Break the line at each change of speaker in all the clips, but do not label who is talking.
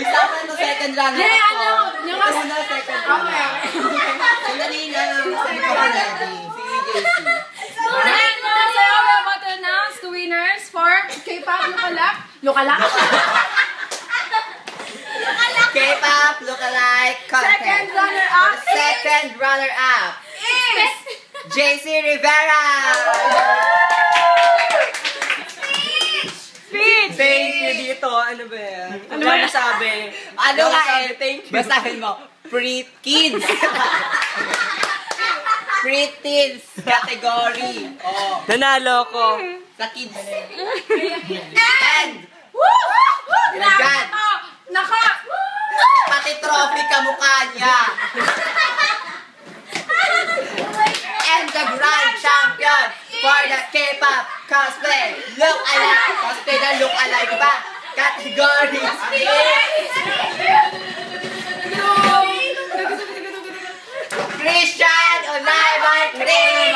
Usapan to second runner
Hindi,
ako.
ano? Yung mas...
Una, second runner. Sandali na. Hindi ko ready. Si JC.
And so we're about to announce the winners for K-pop Lookalike. Lookalike?
K-pop lookalike content.
Second runner-up.
Second runner-up
Is...
JC Rivera.
Speech!
Thank you dito. Ano ba yan? Ano ba nasabi?
Ano nga eh?
Thank you.
Basahin mo. Pretty kids. Pretty teens category. Oh.
Nanalo ko.
Sa kids.
And... Woo!
Nagad.
Naka!
Pati trophy kamukha niya. And the grand champion for the K-pop cosplay look-alike. Cosplay na look-alike ba? Category Christian Olaiban Ring!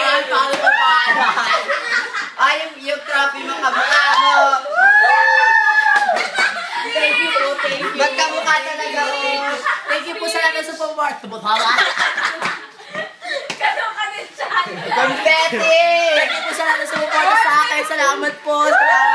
Ay, yung trophy mo kamukha mo.
Thank you po, thank you.
Magkamukha talaga oh.
Thank you po sa lahat ng support. Tumuthawa.
Confetti!
Thank you po sa lahat ng support sa akin. Salamat po. Salamat.